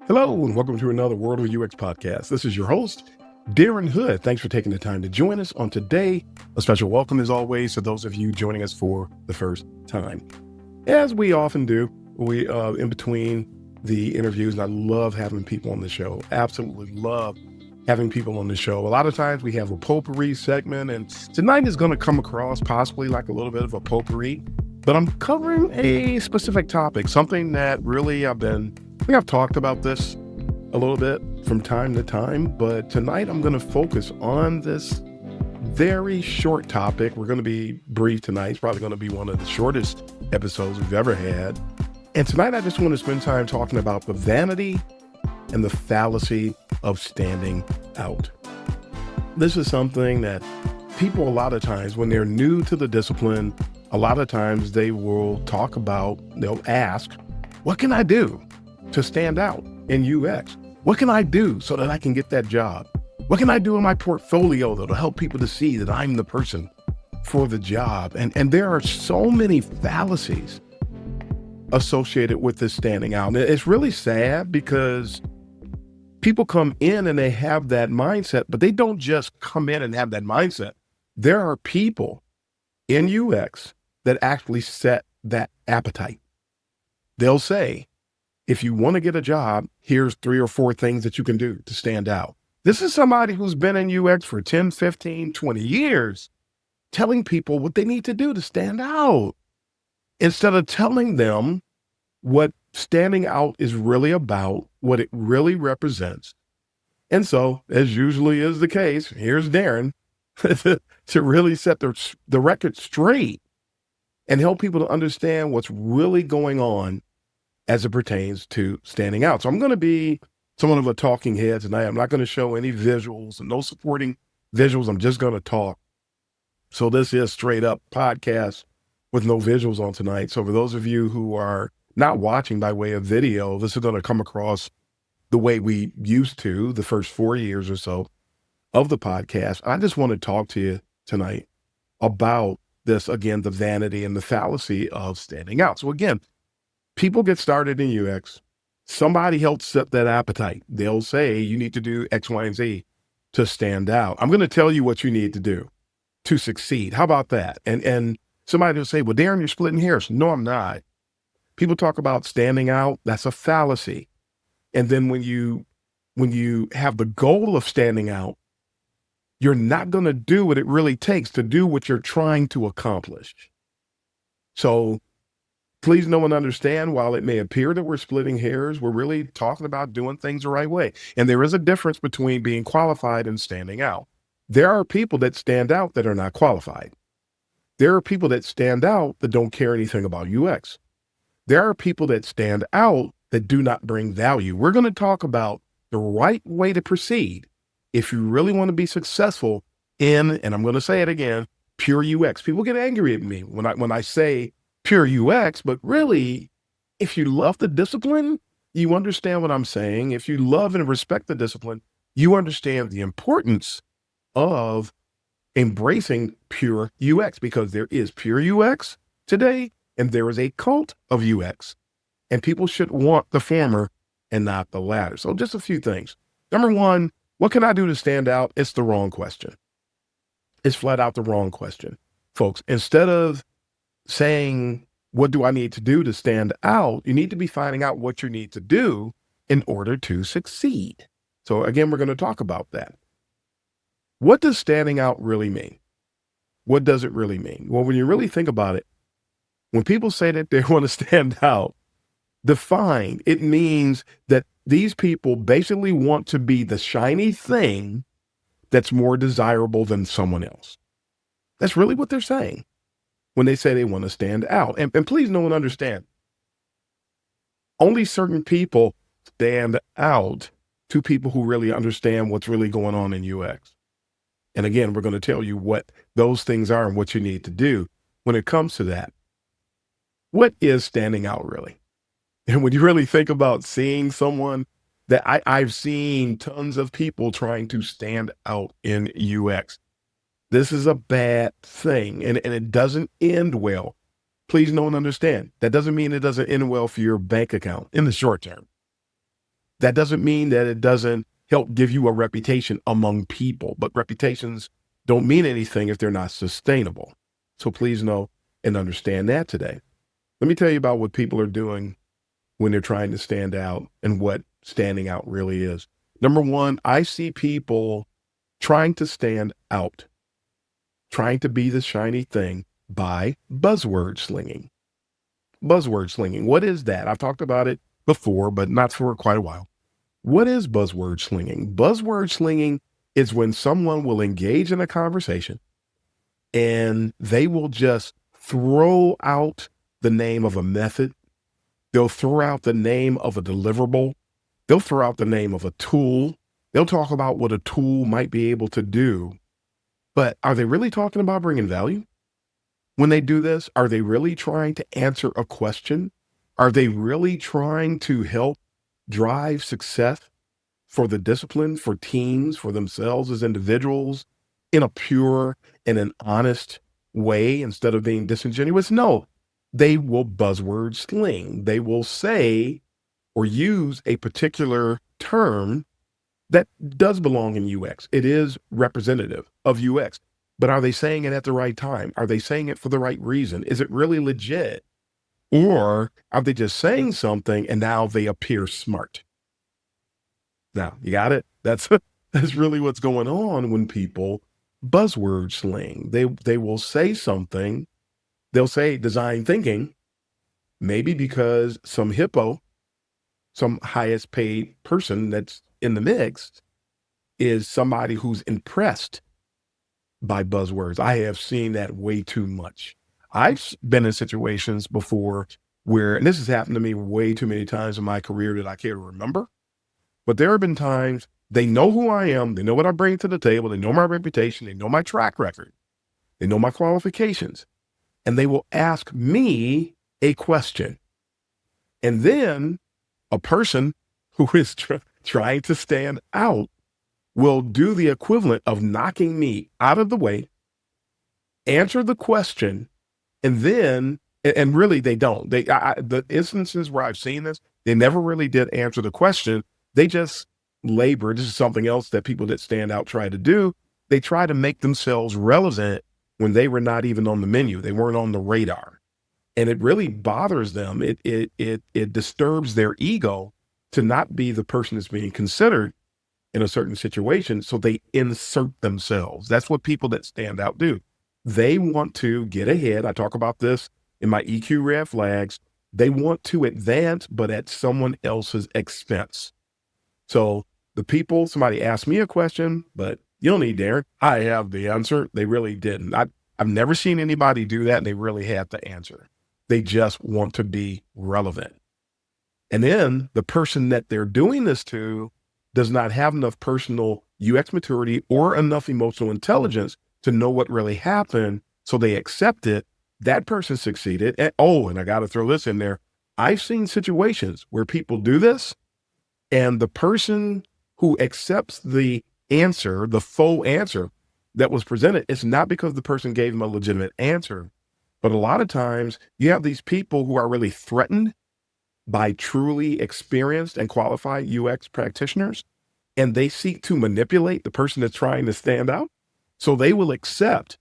Hello, and welcome to another World of UX podcast. This is your host, Darren Hood. Thanks for taking the time to join us on today. A special welcome, as always, to those of you joining us for the first time. As we often do, we in between the interviews, and I love having people on the show. Absolutely love having people on the show. A lot of times we have a potpourri segment, and tonight is going to come across possibly like a little bit of a potpourri, but I'm covering a specific topic, something that really I've talked about this a little bit from time to time, but tonight I'm going to focus on this very short topic. We're going to be brief tonight. It's probably going to be one of the shortest episodes we've ever had. And tonight I just want to spend time talking about the vanity and the fallacy of standing out. This is something that people a lot of times, when they're new to the discipline, a lot of times they'll ask, what can I do to stand out in UX? What can I do so that I can get that job? What can I do in my portfolio that'll help people to see that I'm the person for the job? And there are so many fallacies associated with this standing out. And it's really sad because people come in and they have that mindset, but they don't just come in and have that mindset. There are people in UX that actually set that appetite. They'll say, if you want to get a job, here's 3 or 4 things that you can do to stand out. This is somebody who's been in UX for 10, 15, 20 years, telling people what they need to do to stand out, instead of telling them what standing out is really about, what it really represents. And so, as usually is the case, here's Darren to really set the record straight and help people to understand what's really going on as it pertains to standing out. So I'm going to be somewhat of a talking head tonight. I'm not going to show any visuals and no supporting visuals. I'm just going to talk. So this is straight up podcast with no visuals on tonight. So for those of you who are not watching by way of video, this is going to come across the way we used to the first 4 years or so of the podcast. I just want to talk to you tonight about this, again, the vanity and the fallacy of standing out. So again, people get started in UX. Somebody helps set that appetite. They'll say, you need to do X, Y, and Z to stand out. I'm going to tell you what you need to do to succeed. How about that? And somebody will say, well, Darren, you're splitting hairs. No, I'm not. People talk about standing out. That's a fallacy. And then when you have the goal of standing out, you're not going to do what it really takes to do what you're trying to accomplish. So please know and understand, while it may appear that we're splitting hairs, we're really talking about doing things the right way. And there is a difference between being qualified and standing out. There are people that stand out that are not qualified. There are people that stand out that don't care anything about UX. There are people that stand out that do not bring value. We're going to talk about the right way to proceed if you really want to be successful in, and I'm going to say it again, pure UX. People get angry at me when I say pure UX, but really, if you love the discipline, you understand what I'm saying. If you love and respect the discipline, you understand the importance of embracing pure UX, because there is pure UX today and there is a cult of UX, and people should want the former and not the latter. So just a few things. Number one, what can I do to stand out? It's the wrong question. It's flat out the wrong question, folks. Instead of saying, what do I need to do to stand out? You need to be finding out what you need to do in order to succeed. So again, we're going to talk about that. What does standing out really mean? What does it really mean? Well, when you really think about it, when people say that they want to stand out, defined, it means that these people basically want to be the shiny thing that's more desirable than someone else. That's really what they're saying when they say they want to stand out. And please know and understand, only certain people stand out to people who really understand what's really going on in UX. And again, we're going to tell you what those things are and what you need to do when it comes to that. What is standing out really? And when you really think about seeing someone that I've seen tons of people trying to stand out in UX, This is a bad thing, and it doesn't end well. Please know and understand, that doesn't mean it doesn't end well for your bank account in the short term. That doesn't mean that it doesn't help give you a reputation among people, but reputations don't mean anything if they're not sustainable. So please know and understand that today. Let me tell you about what people are doing when they're trying to stand out and what standing out really is. Number one, I see people trying to stand out, trying to be the shiny thing by buzzword slinging. Buzzword slinging. What is that? I've talked about it before, but not for quite a while. What is buzzword slinging? Buzzword slinging is when someone will engage in a conversation and they will just throw out the name of a method. They'll throw out the name of a deliverable. They'll throw out the name of a tool. They'll talk about what a tool might be able to do. But are they really talking about bringing value? When they do this, are they really trying to answer a question? Are they really trying to help drive success for the discipline, for teams, for themselves as individuals in a pure and an honest way instead of being disingenuous? No, they will buzzword sling. They will say or use a particular term that does belong in UX. It is representative of UX. But are they saying it at the right time? Are they saying it for the right reason? Is it really legit? Or are they just saying something and now they appear smart? Now, you got it? That's that's really what's going on when people buzzword sling. They will say something, they'll say design thinking, maybe because some hippo, some highest paid person that's in the mix is somebody who's impressed by buzzwords. I have seen that way too much. I've been in situations before where, and this has happened to me way too many times in my career that I can't remember, but there have been times they know who I am, they know what I bring to the table, they know my reputation, they know my track record, they know my qualifications, and they will ask me a question. And then a person who is trying to stand out will do the equivalent of knocking me out of the way, answer the question, and then, and really they don't. The instances where I've seen this, they never really did answer the question. They just labor. This is something else that people that stand out try to do. They try to make themselves relevant when they were not even on the menu. They weren't on the radar. And it really bothers them. It disturbs their ego to not be the person that's being considered in a certain situation. So they insert themselves. That's what people that stand out do. They want to get ahead. I talk about this in my EQ red flags. They want to advance, but at someone else's expense. So the people, somebody asked me a question, but you don't need Darren. I have the answer. They really didn't. I've never seen anybody do that. And they really have the answer. They just want to be relevant. And then the person that they're doing this to does not have enough personal UX maturity or enough emotional intelligence to know what really happened. So they accept it. That person succeeded. And I got to throw this in there. I've seen situations where people do this and the person who accepts the answer, the faux answer that was presented, it's not because the person gave them a legitimate answer. But a lot of times you have these people who are really threatened by truly experienced and qualified UX practitioners, and they seek to manipulate the person that's trying to stand out. So they will accept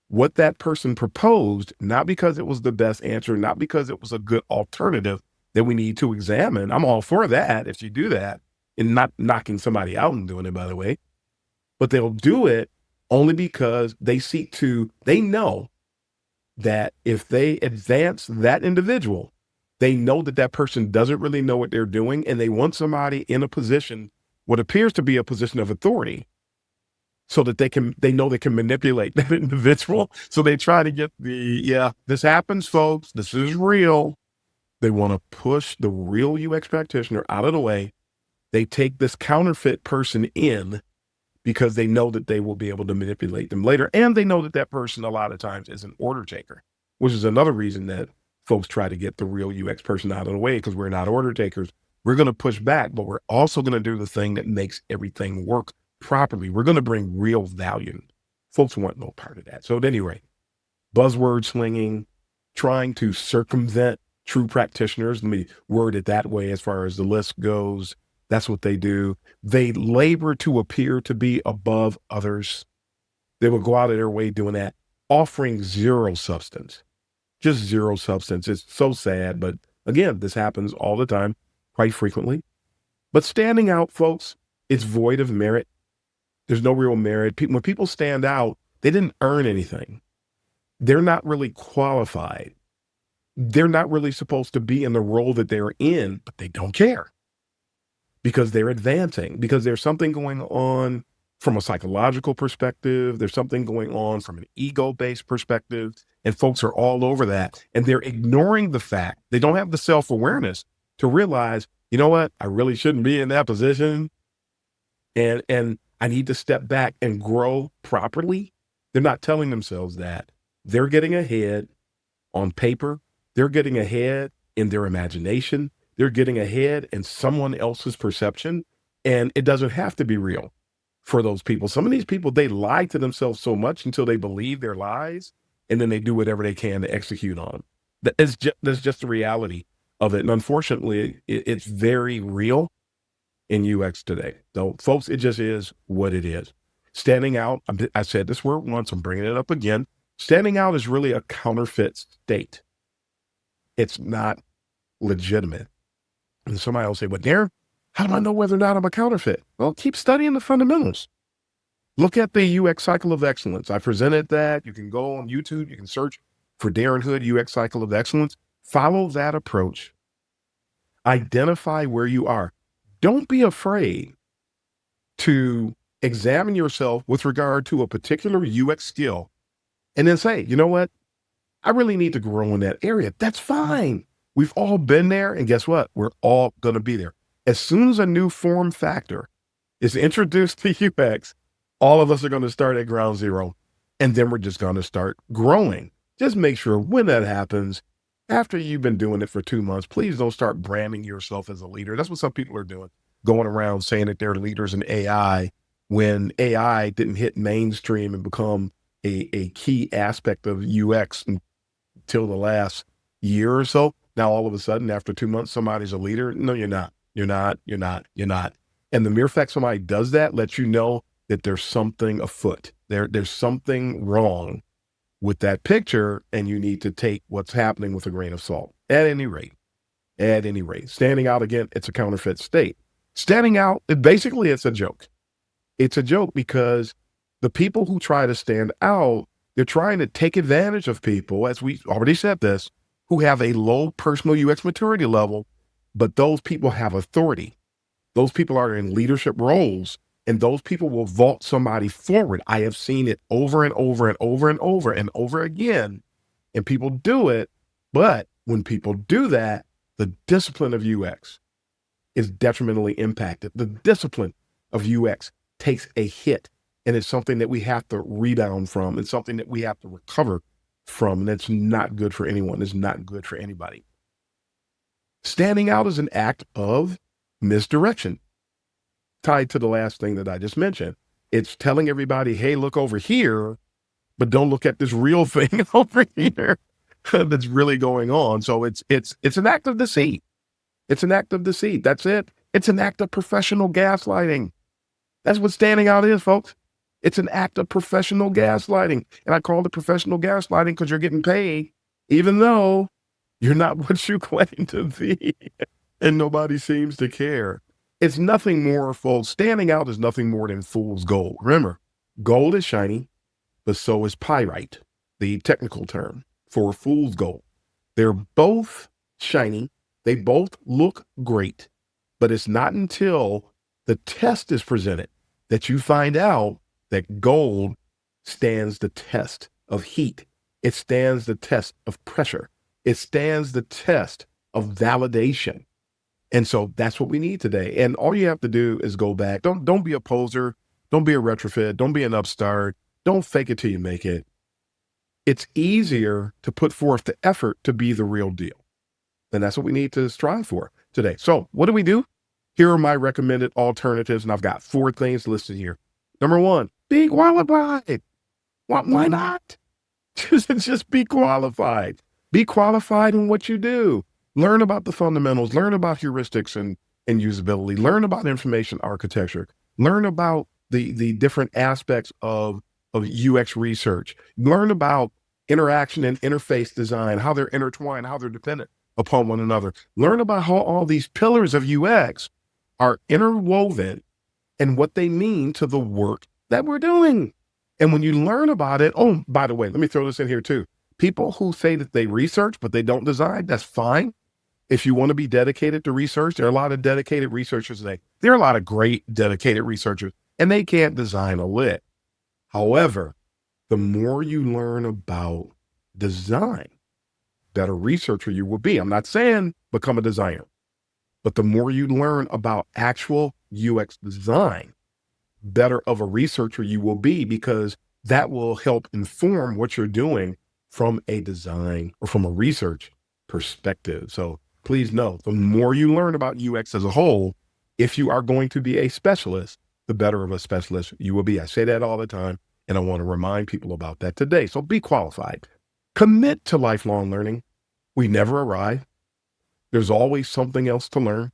what that person proposed, not because it was the best answer, not because it was a good alternative that we need to examine. I'm all for that if you do that, and not knocking somebody out and doing it, by the way, but they'll do it only because they know that if they advance that individual, they know that that person doesn't really know what they're doing, and they want somebody in a position, what appears to be a position of authority, so that they know they can manipulate that individual. So they try to get this happens, folks. This is real. They want to push the real UX practitioner out of the way. They take this counterfeit person in because they know that they will be able to manipulate them later. And they know that that person a lot of times is an order taker, which is another reason that folks try to get the real UX person out of the way, because we're not order takers. We're going to push back, but we're also going to do the thing that makes everything work properly. We're going to bring real value. Folks want no part of that. So at any rate, buzzword slinging, trying to circumvent true practitioners. Let me word it that way as far as the list goes. That's what they do. They labor to appear to be above others. They will go out of their way doing that, offering zero substance, just zero substance. It's so sad. But again, this happens all the time, quite frequently. But standing out, folks, it's void of merit. There's no real merit. When people stand out, they didn't earn anything. They're not really qualified. They're not really supposed to be in the role that they're in, but they don't care because they're advancing, because there's something going on from a psychological perspective. There's something going on from an ego-based perspective, and folks are all over that. And they're ignoring the fact they don't have the self-awareness to realize, you know what, I really shouldn't be in that position. And I need to step back and grow properly. They're not telling themselves that. They're getting ahead on paper. They're getting ahead in their imagination. They're getting ahead in someone else's perception. And it doesn't have to be real for those people. Some of these people, they lie to themselves so much until they believe their lies, and then they do whatever they can to execute on them. That's just the reality of it. And unfortunately, it's very real in UX today. So folks, it just is what it is. Standing out, I said this word once, I'm bringing it up again. Standing out is really a counterfeit state. It's not legitimate. And somebody will say, well, Darren, how do I know whether or not I'm a counterfeit? Well, keep studying the fundamentals. Look at the UX cycle of excellence. I presented that. You can go on YouTube. You can search for Darren Hood UX cycle of excellence. Follow that approach. Identify where you are. Don't be afraid to examine yourself with regard to a particular UX skill and then say, you know what? I really need to grow in that area. That's fine. We've all been there. And guess what? We're all going to be there. As soon as a new form factor is introduced to UX, all of us are going to start at ground zero. And then we're just going to start growing. Just make sure when that happens, after you've been doing it for 2 months, please don't start branding yourself as a leader. That's what some people are doing, going around saying that they're leaders in AI when AI didn't hit mainstream and become a key aspect of UX until the last year or so. Now, all of a sudden, after 2 months, somebody's a leader. No, you're not. You're not. And the mere fact somebody does that lets you know that there's something afoot. There's something wrong with that picture, and you need to take what's happening with a grain of salt. At any rate, standing out again, it's a counterfeit state. Standing out, basically, it's a joke. It's a joke because the people who try to stand out, they're trying to take advantage of people, as we already said this, who have a low personal UX maturity level, but those people have authority. Those people are in leadership roles, and those people will vault somebody forward. I have seen it over and over and over and over and over again, and people do it. But when people do that, the discipline of UX is detrimentally impacted. The discipline of UX takes a hit, and it's something that we have to rebound from. It's something that we have to recover from, and it's not good for anyone. It's not good for anybody. Standing out is an act of misdirection, tied to the last thing that I just mentioned. It's telling everybody, hey, look over here, but don't look at this real thing over here that's really going on. So it's an act of deceit. It's an act of deceit. That's it. It's an act of professional gaslighting. That's what standing out is, folks. It's an act of professional gaslighting. And I call it professional gaslighting because you're getting paid, even though you're not what you claim to be. And nobody seems to care. It's nothing more, folks. Standing out is nothing more than fool's gold. Remember, gold is shiny, but so is pyrite, the technical term for fool's gold. They're both shiny. They both look great, but it's not until the test is presented that you find out that gold stands the test of heat. It stands the test of pressure. It stands the test of validation. And so that's what we need today. And all you have to do is go back. Don't be a poser. Don't be a retrofit. Don't be an upstart. Don't fake it till you make it. It's easier to put forth the effort to be the real deal. And that's what we need to strive for today. So what do? Here are my recommended alternatives. And I've got 4 things listed here. Number 1, be qualified. Why not? Just be qualified. Be qualified in what you do. Learn about the fundamentals, learn about heuristics and usability, learn about information architecture, learn about the different aspects of UX research, learn about interaction and interface design, how they're intertwined, how they're dependent upon one another. Learn about how all these pillars of UX are interwoven and what they mean to the work that we're doing. And when you learn about it, oh, by the way, let me throw this in here too. People who say that they research, but they don't design, that's fine. If you want to be dedicated to research, there are a lot of dedicated researchers today. There are a lot of great dedicated researchers, and they can't design a lick. However, the more you learn about design, better researcher you will be. I'm not saying become a designer, but the more you learn about actual UX design, better of a researcher you will be, because that will help inform what you're doing from a design or from a research perspective. So please know, the more you learn about UX as a whole, if you are going to be a specialist, the better of a specialist you will be. I say that all the time, and I want to remind people about that today. So be qualified. Commit to lifelong learning. We never arrive. There's always something else to learn.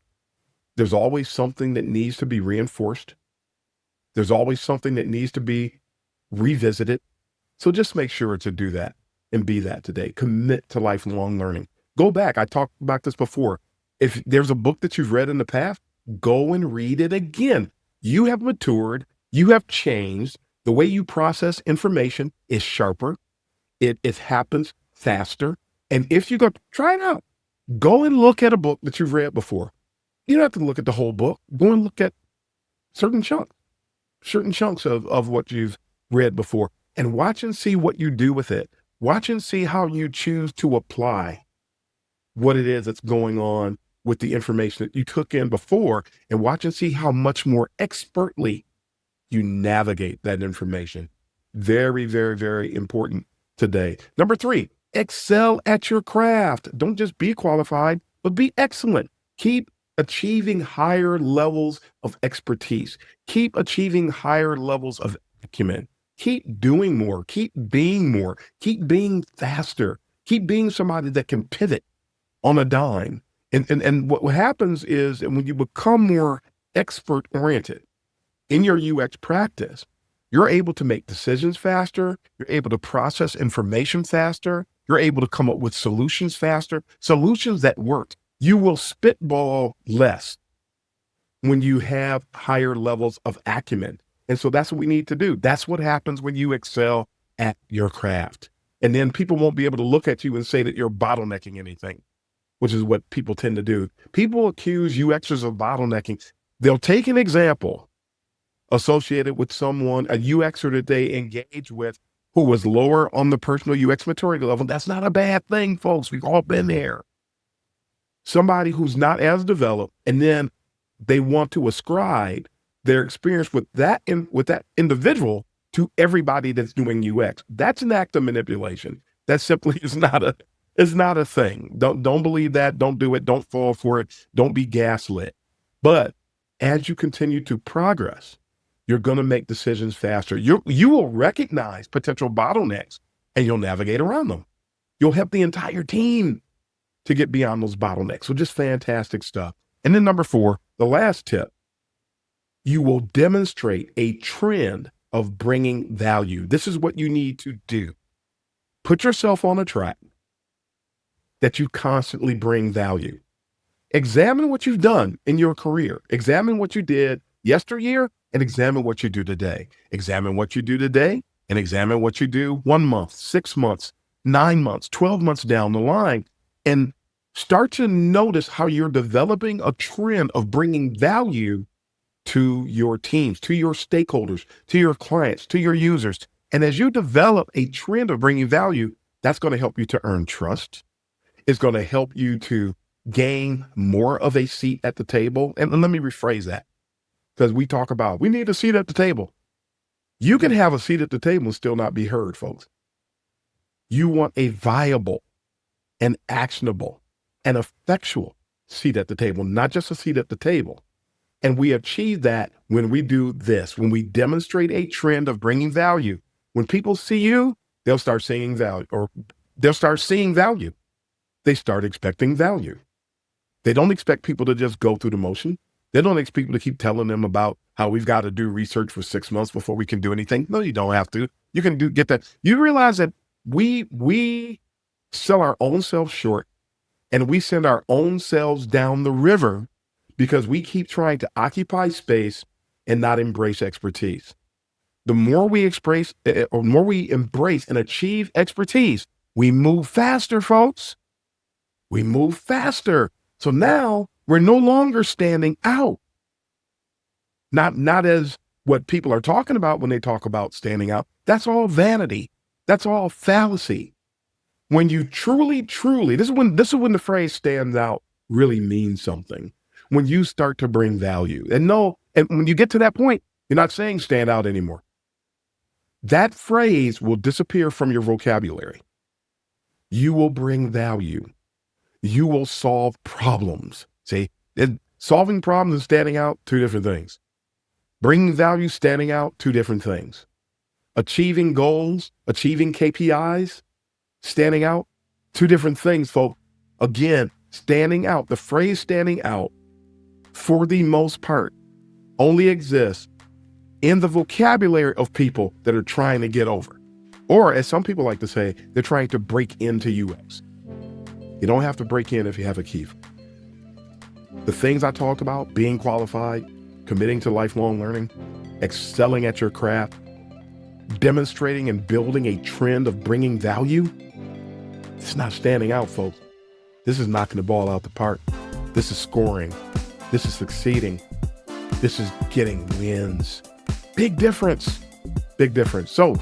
There's always something that needs to be reinforced. There's always something that needs to be revisited. So just make sure to do that and be that today. Commit to lifelong learning. Go back. I talked about this before. If there's a book that you've read in the past, go and read it again. You have matured. You have changed. The way you process information is sharper. It happens faster. And if you go, try it out. Go and look at a book that you've read before. You don't have to look at the whole book. Go and look at certain chunks of what you've read before, and watch and see what you do with it. Watch and see how you choose to apply what it is that's going on with the information that you took in before, and watch and see how much more expertly you navigate that information. Very, very, very important today. Number 3, excel at your craft. Don't just be qualified, but be excellent. Keep achieving higher levels of expertise. Keep achieving higher levels of acumen. Keep doing more. Keep being faster. Keep being somebody that can pivot on a dime. And what happens is, and when you become more expert oriented in your UX practice, you're able to make decisions faster. You're able to process information faster. You're able to come up with solutions faster, solutions that work. You will spitball less when you have higher levels of acumen. And so that's what we need to do. That's what happens when you excel at your craft. And then people won't be able to look at you and say that you're bottlenecking anything, which is what people tend to do. People accuse UXers of bottlenecking. They'll take an example associated with someone, a UXer that they engage with, who was lower on the personal UX maturity level. That's not a bad thing, folks. We've all been there. Somebody who's not as developed, and then they want to ascribe their experience with that individual to everybody that's doing UX. That's an act of manipulation. That simply is not a thing. Don't believe that. Don't do it. Don't fall for it. Don't be gaslit. But as you continue to progress, you're going to make decisions faster. You will recognize potential bottlenecks, and you'll navigate around them. You'll help the entire team to get beyond those bottlenecks. So just fantastic stuff. And then number 4, the last tip, you will demonstrate a trend of bringing value. This is what you need to do. Put yourself on a track that you constantly bring value. Examine what you've done in your career. Examine what you did yesteryear and examine what you do today. Examine what you do today and examine what you do 1 month, 6 months, 9 months, 12 months down the line. And start to notice how you're developing a trend of bringing value to your teams, to your stakeholders, to your clients, to your users. And as you develop a trend of bringing value, that's going to help you to earn trust. It's going to help you to gain more of a seat at the table. And let me rephrase that, because we talk about, we need a seat at the table. You can have a seat at the table and still not be heard, folks. You want a viable and actionable and effectual seat at the table, not just a seat at the table. And we achieve that when we do this, when we demonstrate a trend of bringing value, When people see you, they'll start seeing value, or they'll start seeing value. They start expecting value. They don't expect people to just go through the motion. They don't expect people to keep telling them about how we've got to do research for 6 months before we can do anything. No, you don't have to. You can get that. You realize that we sell our own selves short, and we send our own selves down the river because we keep trying to occupy space and not embrace expertise. The more we embrace and achieve expertise, we move faster, folks. We move faster. So now we're no longer standing out. Not as what people are talking about when they talk about standing out. That's all vanity. That's all fallacy. When you truly, this is when the phrase stands out really means something. When you start to bring value. And when you get to that point, you're not saying stand out anymore. That phrase will disappear from your vocabulary. You will bring value. You will solve problems. See, solving problems and standing out, two different things. Bringing value, standing out, two different things. Achieving goals, achieving KPIs, standing out, two different things, folks. Again, standing out, the phrase standing out, for the most part, only exists in the vocabulary of people that are trying to get over. Or, as some people like to say, they're trying to break into UX. You don't have to break in if you have a key. The things I talked about, being qualified, committing to lifelong learning, excelling at your craft, demonstrating and building a trend of bringing value, it's not standing out, folks. This is knocking the ball out the park. This is scoring. This is succeeding. This is getting wins. Big difference. Big difference. So,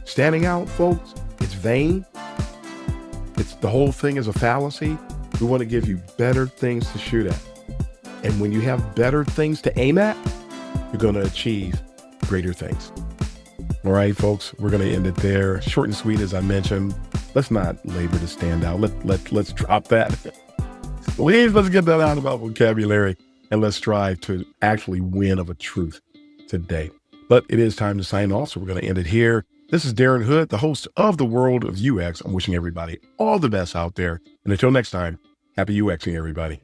standing out, folks, it's vain. The whole thing is a fallacy. We want to give you better things to shoot at. And when you have better things to aim at, you're going to achieve greater things. All right, folks, we're going to end it there. Short and sweet, as I mentioned. Let's not labor to stand out. Let's drop that. Please, let's get that out of our vocabulary, and let's strive to actually win of a truth today. But it is time to sign off, so we're going to end it here. This is Darren Hood, the host of The World of UX. I'm wishing everybody all the best out there. And until next time, happy UXing, everybody.